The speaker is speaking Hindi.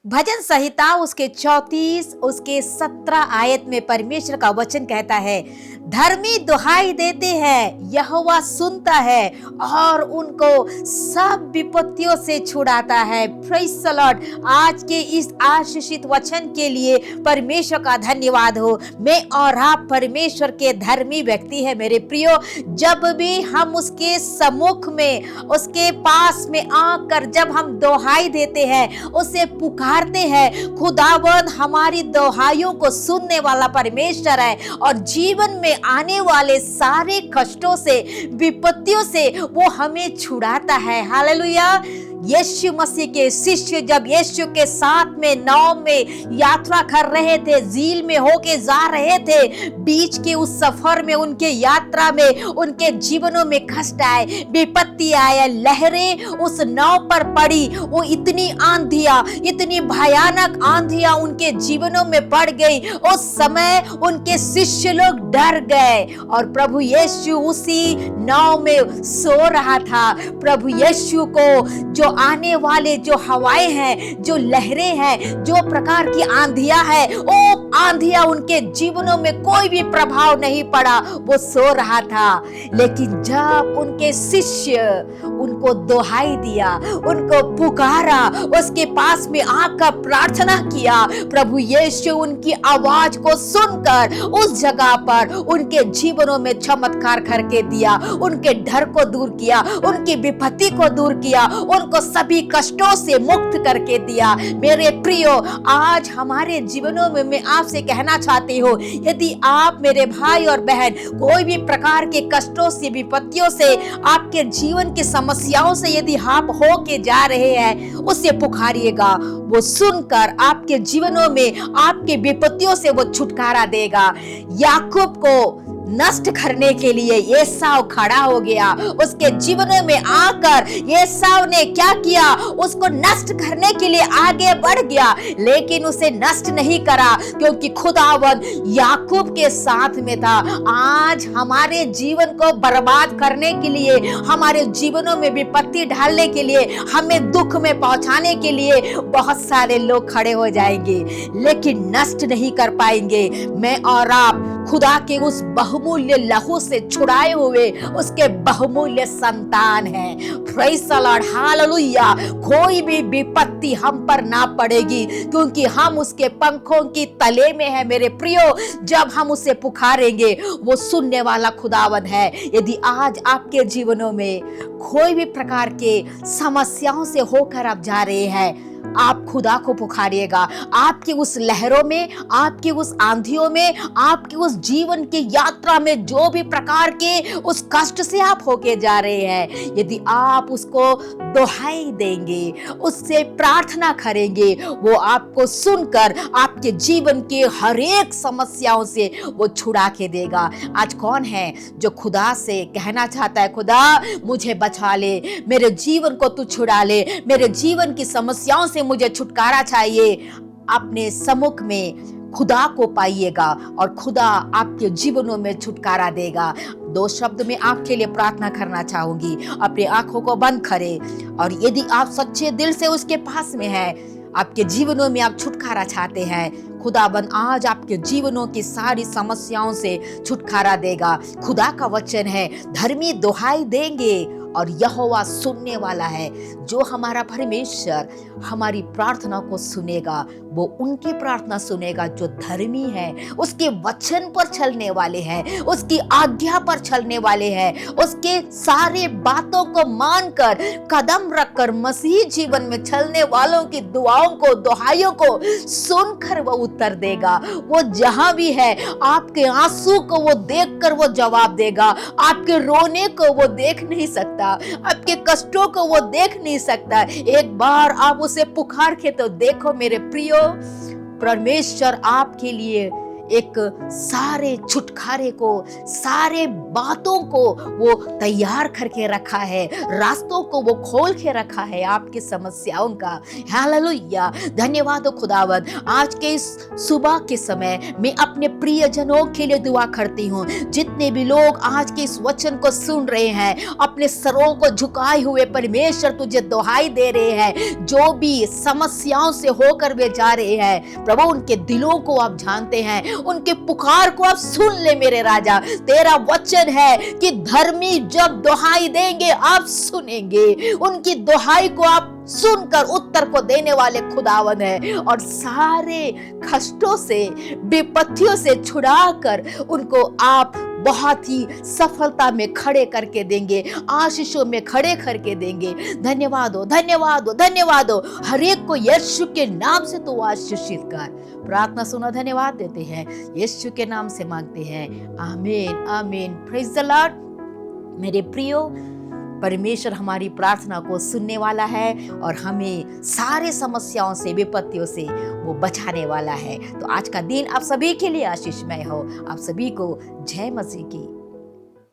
भजन संहिता उसके 34 उसके 17 आयत में परमेश्वर का वचन कहता है, धर्मी दुहाई देते हैं, यहोवा सुनता है और उनको सब विपत्तियों से छुड़ाता है। Praise the Lord. आज के इस आशीषित वचन के लिए परमेश्वर का धन्यवाद हो। मैं और आप परमेश्वर के धर्मी व्यक्ति है मेरे प्रियो। जब भी हम उसके सम्मुख में, उसके पास में आकर जब हम दुहाई देते हैं, उसे पुकारते हैं, खुदावंद हमारी दुहाइयों को सुनने वाला परमेश्वर है और जीवन में आने वाले सारे कष्टों से, विपत्तियों से वो हमें छुड़ाता है। हालेलुया। यीशु मसीह के शिष्य जब यीशु के साथ में नाव में यात्रा कर रहे थे, झील में होके जा रहे थे, बीच के उस सफर में, उनके यात्रा में, उनके जीवनों में कष्ट आए, विपत्ति आए, लहरें उस नाव पर पड़ी। वो इतनी आंधियां, इतनी भयानक आंधियां उनके जीवनों में पड़ गई। उस समय उनके शिष्य लोग डर गए और प्रभु यीशु उसी नाव में सो रहा था। प्रभु यीशु को जो आने वाले जो हवाएं हैं, जो लहरें हैं, जो प्रकार की आंधियां हैं, वो आंधियां उनके जीवनों में कोई भी प्रभाव नहीं पड़ा। वो सो रहा था। लेकिन जब उनके शिष्य उनको दुहाई दिया, उनको पुकारा, उसके पास में आकर प्रार्थना किया, प्रभु यीशु उनकी आवाज को सुनकर उस जगह पर उनके जीवनों में चमत्कार करके दिया, उनके डर को दूर किया, उनकी विपत्ति को दूर किया, उनको सभी कष्टों से मुक्त करके दिया। मेरे प्रियो, आज हमारे जीवनों में मैं आपसे कहना चाहती हूँ, यदि आप मेरे भाई और बहन कोई भी प्रकार के कष्टों से, विपत्तियों से, आपके जीवन की समस्याओं से यदि आप हो के जा रहे हैं, उसे पुकारिएगा। वो सुनकर आपके जीवनों में, आपके विपत्तियों से वो छुटकारा देगा। याकूब को नष्ट करने के लिए एसाव खड़ा हो गया। उसके जीवन में आकर एसाव ने क्या किया? उसको नष्ट करने के लिए आगे बढ़ गया, लेकिन उसे नष्ट नहीं करा क्योंकि खुदावंद याकूब के साथ में था। आज हमारे जीवन को बर्बाद करने के लिए, हमारे जीवनों में विपत्ति डालने के लिए, हमें दुख में पहुंचाने के लिए बहुत सारे लोग खड़े हो जाएंगे, लेकिन नष्ट नहीं कर पाएंगे। मैं और आप खुदा के उस बहुमूल्य लहू से छुड़ाए हुए उसके बहुमूल्य संतान हैं। Praise the Lord, hallelujah. कोई भी विपत्ति हम पर ना पड़ेगी क्योंकि हम उसके पंखों की तले में है मेरे प्रियो। जब हम उसे पुकारेंगे, वो सुनने वाला खुदावंद है। यदि आज आपके जीवनों में कोई भी प्रकार के समस्याओं से होकर आप जा रहे हैं, आप खुदा को पुकारिएगा। आपकी उस लहरों में, आपकी उस आंधियों में, आपकी उस जीवन की यात्रा में जो भी प्रकार के उस कष्ट से आप होके जा रहे हैं, यदि आप उसको दुहाई देंगे, उससे प्रार्थना करेंगे, वो आपको सुनकर आपके जीवन के हर एक समस्याओं से वो छुड़ा के देगा। आज कौन है जो खुदा से कहना चाहता है, खुदा मुझे बचा ले, मेरे जीवन को तू छुड़ा ले, मेरे जीवन की समस्याओं से मुझे छुटकारा चाहिए। अपने सम्मुख में खुदा को पाइएगा और खुदा आपके जीवनों में छुटकारा देगा। 2 शब्द में आपके लिए प्रार्थना करना चाहूंगी। अपनी आंखों को बंद करें और यदि आप सच्चे दिल से उसके पास में हैं, आपके जीवनों में आप छुटकारा चाहते हैं, खुदाबंद आज आपके जीवनों की सारी समस्याओं से छुटकारा देगा। खुदा का वचन है, धर्मी दुहाई देंगे और यहोवा सुनने वाला है। जो हमारा परमेश्वर हमारी प्रार्थना को सुनेगा, वो उनकी प्रार्थना सुनेगा जो धर्मी है, उसके वचन पर चलने वाले हैं, उसकी आज्ञा पर चलने वाले हैं, उसके सारे बातों को मानकर कदम रखकर मसीह जीवन में चलने वालों की दुआओं को, दुहाइयों को सुनकर वो उत्तर देगा। वो जहां भी है, आपके आंसू को वो देखकर वो जवाब देगा। आपके रोने को वो देख नहीं सकता, आपके कष्टों को वो देख नहीं सकता। एक बार आप उसे पुकार के तो देखो मेरे प्रियो, परमेश्वर आपके लिए एक सारे छुटकारे को, सारे बातों को वो तैयार करके रखा है, रास्तों को वो खोल के रखा है आपकी समस्याओं का। हालेलुया, धन्यवाद हो खुदावंद। आज के इस सुबह के समय मैं अपने प्रियजनों के लिए दुआ करती हूँ। जितने भी लोग आज के इस वचन को सुन रहे हैं, अपने सरों को झुकाए हुए परमेश्वर तुझे दुहाई दे रहे हैं। जो भी समस्याओं से होकर वे जा रहे हैं, प्रभु उनके दिलों को आप जानते हैं, उनके पुकार को आप सुन ले मेरे राजा। तेरा वचन है कि धर्मी जब दुहाई देंगे आप सुनेंगे। उनकी दुहाई को आप सुनकर उत्तर को देने वाले खुदावन है, और सारे कष्टों से, विपत्तियों से छुड़ाकर उनको आप बहुत ही सफलता में खड़े करके देंगे, आशीषों में खड़े करके देंगे। धन्यवाद हो, धन्यवाद हो, धन्यवाद हो। हर एक को यीशु के नाम से तो आशीषित कर। प्रार्थना सुना, धन्यवाद देते हैं, यीशु के नाम से मांगते हैं, आमीन आमीन। Praise the Lord. मेरे प्रियो, परमेश्वर हमारी प्रार्थना को सुनने वाला है और हमें सारे समस्याओं से, विपत्तियों से वो बचाने वाला है। तो आज का दिन आप सभी के लिए आशीषमय हो। आप सभी को जय मसीह की।